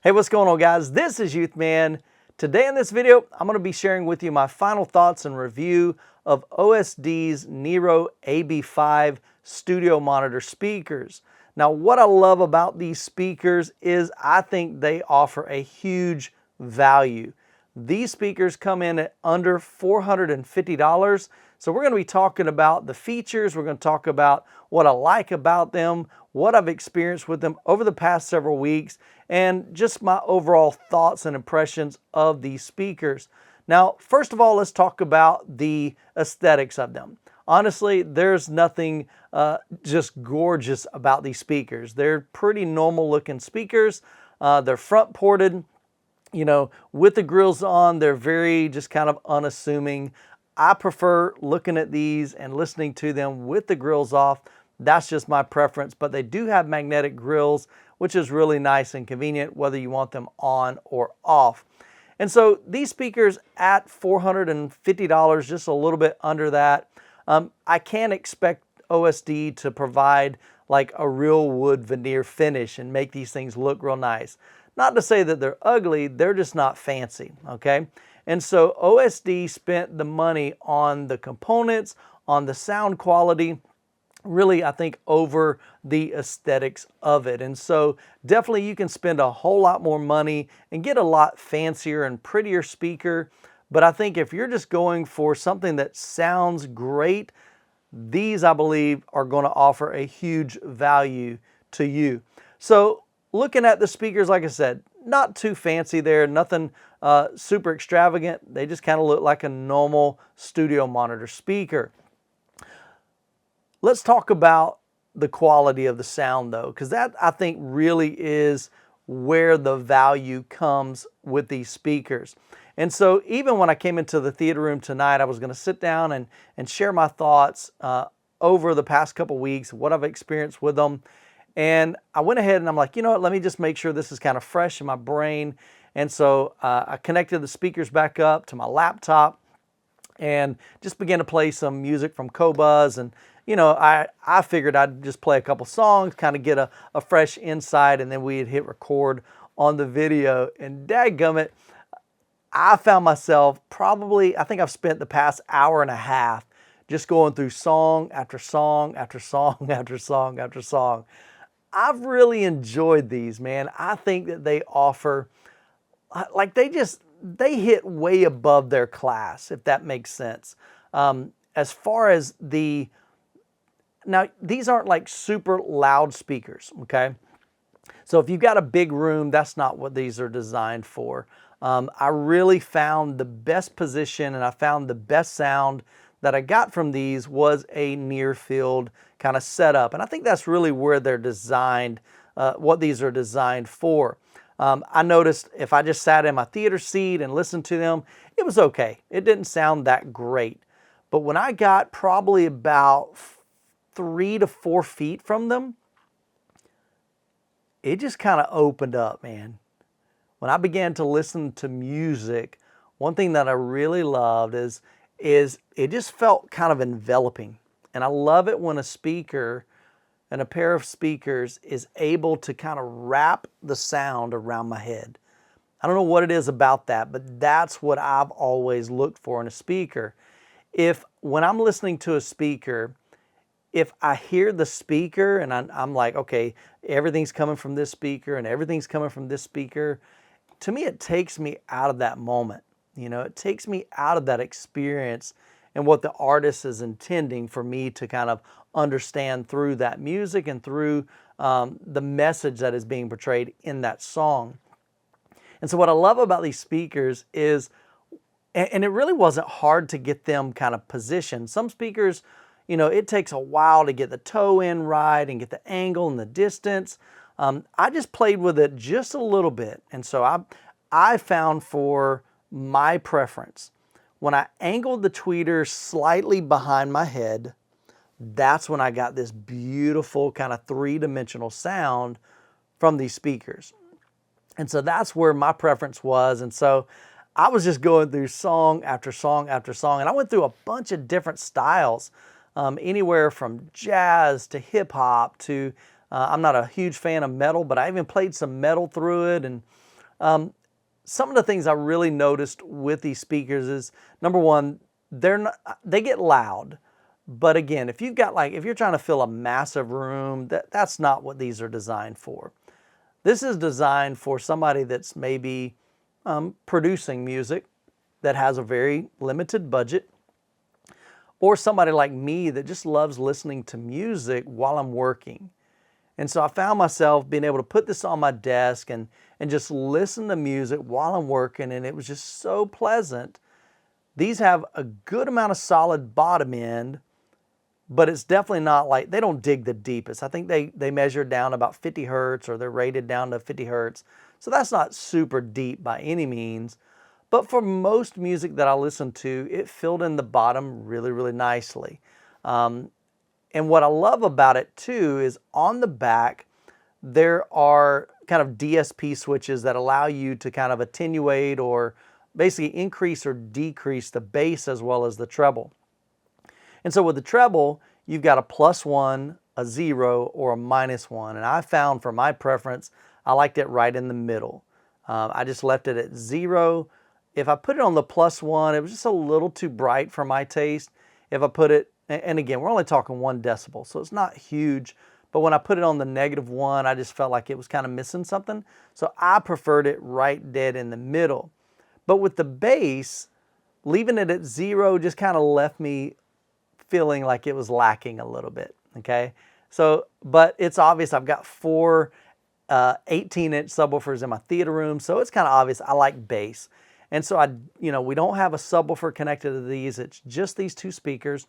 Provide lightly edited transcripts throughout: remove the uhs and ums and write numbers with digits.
Hey, what's going on, guys? This is Youthman. Today in this video, I'm going to be sharing with you my final thoughts and review of OSD's NERO AB5 studio monitor speakers. Now, what I love about these speakers is I think they offer a huge value. These speakers come in at under $450. So we're going to be talking about the features. We're going to talk about what I like about them, what I've experienced with them over the past several weeks, and just my overall thoughts and impressions of these speakers. Now, first of all, let's talk about the aesthetics of them. Honestly, there's nothing just gorgeous about these speakers. They're pretty normal looking speakers. They're front ported. You know, with the grills on, they're very just kind of unassuming. I prefer looking at these and listening to them with the grills off. That's just my preference, but they do have magnetic grills, which is really nice and convenient whether you want them on or off. And so these speakers at $450, just a little bit under that, I can't expect OSD to provide like a real wood veneer finish and make these things look real nice. Not to say that they're ugly, they're just not fancy, okay? And so OSD spent the money on the components, on the sound quality, really, I think, over the aesthetics of it. And so definitely you can spend a whole lot more money and get a lot fancier and prettier speaker. But I think if you're just going for something that sounds great, these, I believe, are going to offer a huge value to you. So looking at the speakers, like I said, not too fancy there, nothing super extravagant. They just kind of look like a normal studio monitor speaker. Let's talk about the quality of the sound though, because that I think really is where the value comes with these speakers. And so even when I came into the theater room tonight, I was going to sit down and share my thoughts over the past couple weeks, what I've experienced with them. And I went ahead and I'm like, you know what, let me just make sure this is kind of fresh in my brain. And so I connected the speakers back up to my laptop and just began to play some music from Qobuz. And you know, I figured I'd just play a couple songs, kind of get a fresh insight, and then we'd hit record on the video. And dadgummit, I found myself probably, I think I've spent the past hour and a half just going through song after song after song after song after song. I've really enjoyed these, man. I think that they offer, like they hit way above their class, if that makes sense. As far as now these aren't like super loud speakers, okay? So if you've got a big room, that's not what these are designed for. I really found the best position and I found the best sound that I got from these was a near field kind of setup. And I think that's really where they're designed, what these are designed for. I noticed if I just sat in my theater seat and listened to them, it was okay. It didn't sound that great. But when I got probably about 3 to 4 feet from them, it just kind of opened up, man. When I began to listen to music, one thing that I really loved is it just felt kind of enveloping. And I love it when a speaker and a pair of speakers is able to kind of wrap the sound around my head. I don't know what it is about that, but that's what I've always looked for in a speaker. When I'm listening to a speaker, if I hear the speaker and I'm like, okay, everything's coming from this speaker and everything's coming from this speaker, to me, it takes me out of that moment. You know, it takes me out of that experience and what the artist is intending for me to kind of understand through that music and through the message that is being portrayed in that song. And so what I love about these speakers is, and it really wasn't hard to get them kind of positioned. Some speakers, you know, it takes a while to get the toe in right and get the angle and the distance. I just played with it just a little bit. And so I found for my preference, when I angled the tweeter slightly behind my head, that's when I got this beautiful kind of three-dimensional sound from these speakers. And so that's where my preference was. And so I was just going through song after song after song. And I went through a bunch of different styles, anywhere from jazz to hip hop to, I'm not a huge fan of metal, but I even played some metal through it. And Some of the things I really noticed with these speakers is, number one, they get loud. But again, if you're trying to fill a massive room, that's not what these are designed for. This is designed for somebody that's maybe producing music that has a very limited budget, or somebody like me that just loves listening to music while I'm working. And so I found myself being able to put this on my desk and just listen to music while I'm working, and it was just so pleasant. These have a good amount of solid bottom end, but it's definitely not like, they don't dig the deepest. I think they measure down about 50 hertz, or they're rated down to 50 hertz. So that's not super deep by any means. But for most music that I listen to, it filled in the bottom really, really nicely. And what I love about it too is on the back, there are kind of DSP switches that allow you to kind of attenuate or basically increase or decrease the bass as well as the treble. And so with the treble, you've got a +1, a 0, or a -1. And I found for my preference, I liked it right in the middle. I just left it at 0. If I put it on the +1, it was just a little too bright for my taste. If I put it, and again, we're only talking 1 decibel, so it's not huge. But when I put it on the -1, I just felt like it was kind of missing something. So I preferred it right dead in the middle. But with the bass, leaving it at 0 just kind of left me feeling like it was lacking a little bit, okay? So, but it's obvious I've got 4 18-inch subwoofers in my theater room, so it's kind of obvious I like bass. And so we don't have a subwoofer connected to these. It's just these 2 speakers.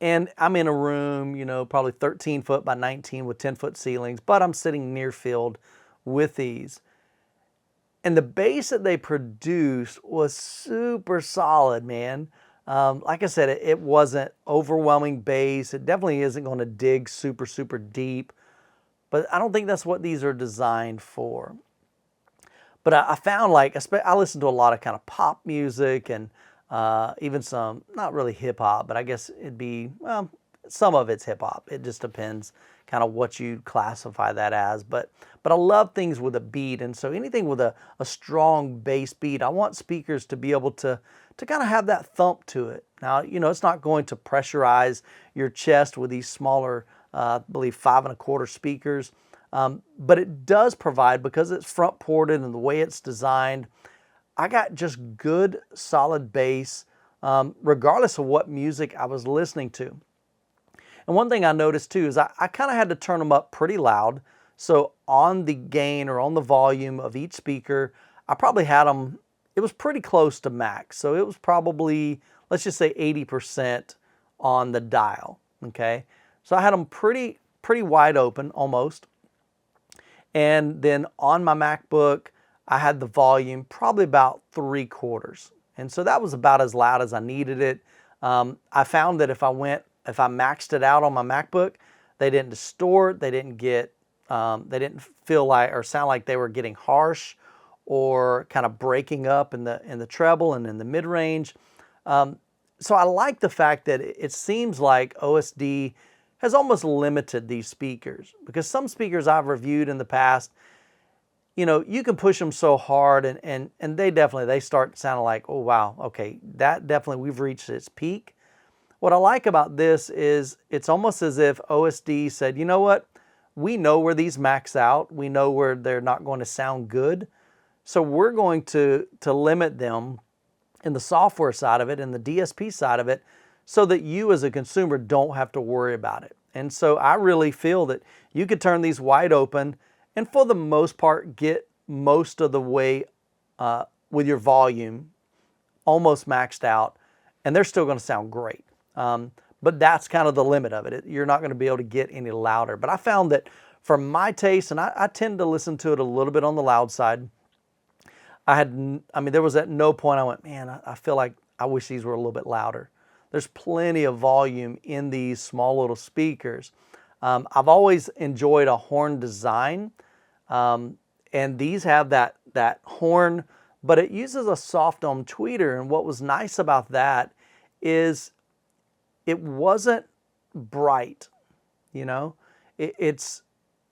And I'm in a room, probably 13 foot by 19 with 10-foot ceilings, but I'm sitting near field with these. And the bass that they produced was super solid, man. Like I said, it wasn't overwhelming bass. It definitely isn't going to dig super, super deep. But I don't think that's what these are designed for. But I found, like, I listen to a lot of kind of pop music and even some, not really hip hop, but I guess it'd be, well, some of it's hip hop. It just depends kind of what you classify that as. But I love things with a beat. And so anything with a strong bass beat, I want speakers to be able to kind of have that thump to it. Now, it's not going to pressurize your chest with these smaller, I believe 5 1/4 speakers. But it does provide, because it's front ported and the way it's designed, I got just good solid bass regardless of what music I was listening to. And one thing I noticed too is I kind of had to turn them up pretty loud. So on the gain or on the volume of each speaker, I probably had them, it was pretty close to max. So it was probably, let's just say 80% on the dial, okay? So I had them pretty wide open almost. And then on my MacBook, I had the volume probably about 3/4. And so that was about as loud as I needed it. I found that if I maxed it out on my MacBook, they didn't distort, they didn't feel like or sound like they were getting harsh or kind of breaking up in the treble and in the mid-range. So I like the fact that it seems like OSD has almost limited these speakers, because some speakers I've reviewed in the past, you can push them so hard and they start sounding like, oh wow, okay, that definitely, we've reached its peak. What I like about this is it's almost as if OSD said, you know what, we know where these max out, we know where they're not going to sound good, so we're going to limit them in the software side of it and the DSP side of it, so that you as a consumer don't have to worry about it. And so I really feel that you could turn these wide open and for the most part get most of the way with your volume almost maxed out, and they're still going to sound great. But that's kind of the limit of it. You're not going to be able to get any louder. But I found that for my taste, and I tend to listen to it a little bit on the loud side, there was at no point I went, man, I feel like I wish these were a little bit louder. There's plenty of volume in these small little speakers. I've always enjoyed a horn design, and these have that horn, but it uses a soft dome tweeter. And what was nice about that is it wasn't bright, it's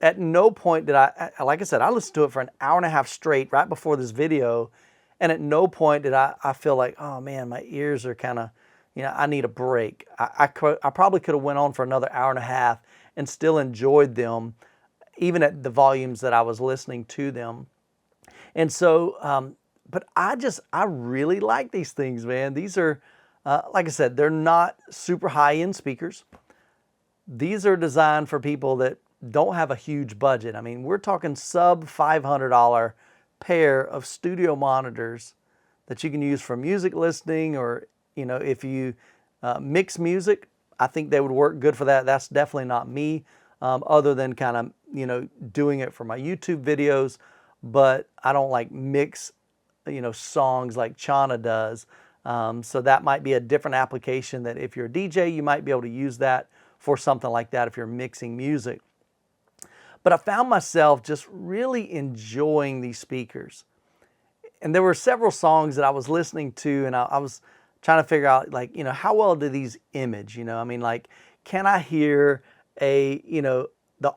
at no point did like I said, I listened to it for an hour and a half straight right before this video, and at no point did I feel like, oh man, my ears are kind of, I need a break. I probably could have went on for another hour and a half and still enjoyed them, even at the volumes that I was listening to them. And so, but I really like these things, man. These are, like I said, they're not super high-end speakers. These are designed for people that don't have a huge budget. I mean, we're talking sub $500 pair of studio monitors that you can use for music listening, or, if you mix music, I think they would work good for that. That's definitely not me, other than kind of, doing it for my YouTube videos, but I don't like mix, songs like Chana does. So that might be a different application that if you're a DJ, you might be able to use that for something like that if you're mixing music. But I found myself just really enjoying these speakers. And there were several songs that I was listening to, and I was trying to figure out, like, how well do these image? I mean, like, can I hear the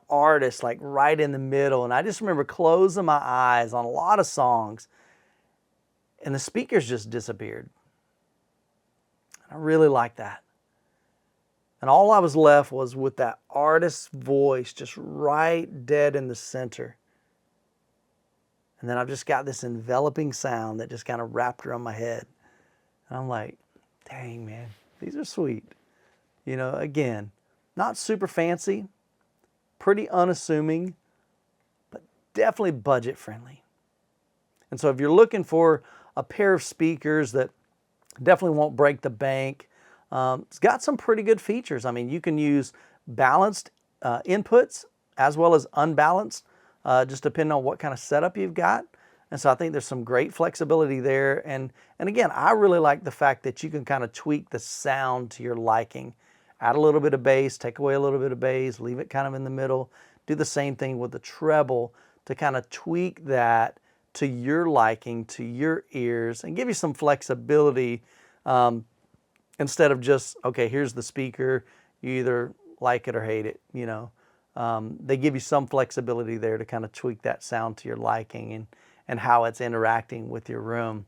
artist like right in the middle? And I just remember closing my eyes on a lot of songs, and the speakers just disappeared. I really like that. And all I was left was with that artist's voice just right dead in the center. And then I've just got this enveloping sound that just kind of wrapped around my head. And I'm like, dang, man, these are sweet. Again, not super fancy, pretty unassuming, but definitely budget friendly. And so if you're looking for a pair of speakers that definitely won't break the bank, it's got some pretty good features. I mean, you can use balanced inputs as well as unbalanced, just depending on what kind of setup you've got. And so I think there's some great flexibility there. And again, I really like the fact that you can kind of tweak the sound to your liking. Add a little bit of bass, take away a little bit of bass, leave it kind of in the middle. Do the same thing with the treble to kind of tweak that to your liking, to your ears, and give you some flexibility. Instead of just, okay, here's the speaker, you either like it or hate it, They give you some flexibility there to kind of tweak that sound to your liking and how it's interacting with your room.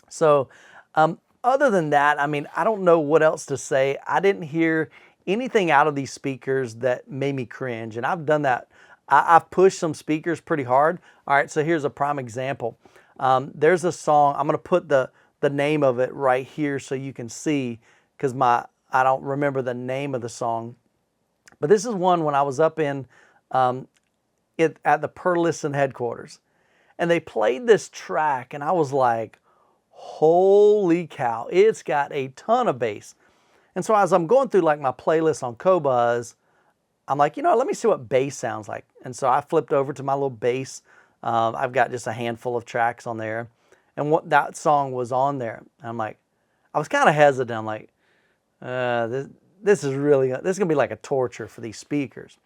So other than that, I mean, I don't know what else to say. I didn't hear anything out of these speakers that made me cringe, and I've done that. I've pushed some speakers pretty hard. All right, so here's a prime example. There's a song, I'm going to put the name of it right here so you can see, because I don't remember the name of the song. But this is one when I was up in at the Per Listen headquarters, and they played this track, and I was like, holy cow, it's got a ton of bass. And so as I'm going through like my playlist on Qobuz, I'm like, let me see what bass sounds like. And so I flipped over to my little bass. I've got just a handful of tracks on there, and what that song was on there. And I'm like, I was kind of hesitant. I'm like, this is gonna be like a torture for these speakers.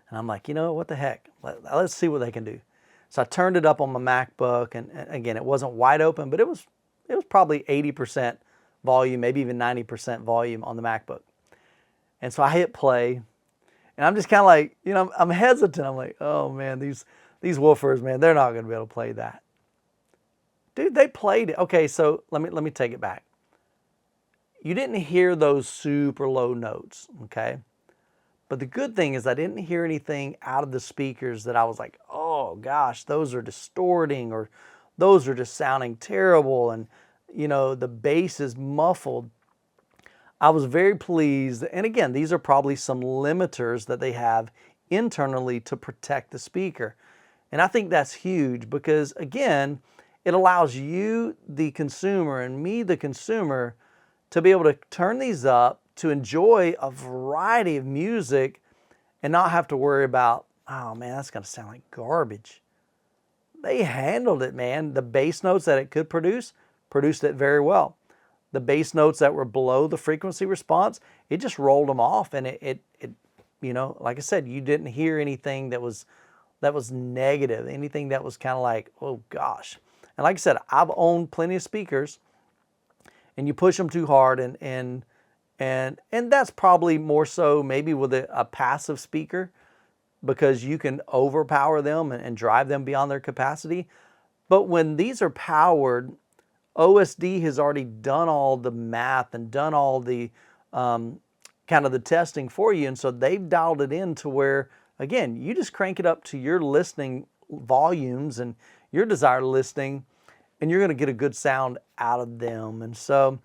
And I'm like, what the heck? Let's see what they can do. So I turned it up on my MacBook, and again, it wasn't wide open, but it was probably 80% volume, maybe even 90% volume on the MacBook. And so I hit play, and I'm just kind of like, I'm hesitant. I'm like, oh man, these woofers, man, they're not gonna be able to play that. Dude, they played it. Okay, so let me take it back. You didn't hear those super low notes, okay? But the good thing is I didn't hear anything out of the speakers that I was like, oh gosh, those are distorting, or those are just sounding terrible, and the bass is muffled. I was very pleased. And again, these are probably some limiters that they have internally to protect the speaker. And I think that's huge because, again, it allows you, the consumer, and me, the consumer, to be able to turn these up to enjoy a variety of music and not have to worry about, oh man, that's going to sound like garbage. They handled it, man. The bass notes that it could produce, produced it very well. The bass notes that were below the frequency response, it just rolled them off, and it like I said, you didn't hear anything that was negative, anything that was kind of like, oh gosh. And like I said, I've owned plenty of speakers, and you push them too hard, and that's probably more so maybe with a passive speaker. because you can overpower them and drive them beyond their capacity. But when these are powered, OSD has already done all the math and done all the kind of the testing for you. And so they've dialed it in to where, again, you just crank it up to your listening volumes and your desired listening, and you're going to get a good sound out of them. And so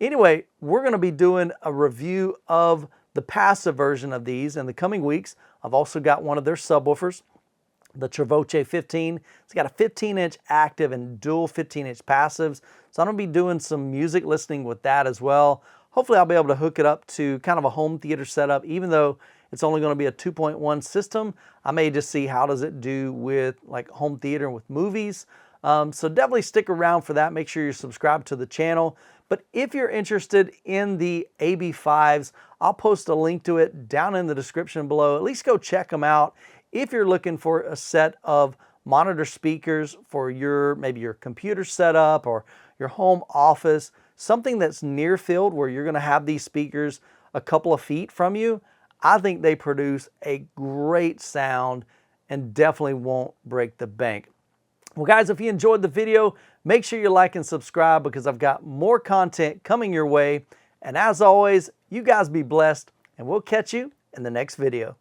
anyway, we're going to be doing a review of the passive version of these in the coming weeks. I've also got one of their subwoofers, the Travoce 15. It's got a 15-inch active and dual 15-inch passives. So I'm going to be doing some music listening with that as well. Hopefully I'll be able to hook it up to kind of a home theater setup, even though it's only going to be a 2.1 system. I may just see how does it do with like home theater and with movies. So definitely stick around for that. Make sure you're subscribed to the channel. But if you're interested in the AB5s, I'll post a link to it down in the description below. At least go check them out. If you're looking for a set of monitor speakers for your maybe your computer setup or your home office, something that's near field where you're going to have these speakers a couple of feet from you, I think they produce a great sound and definitely won't break the bank. Well, guys, if you enjoyed the video, make sure you like and subscribe because I've got more content coming your way. And as always, you guys be blessed, and we'll catch you in the next video.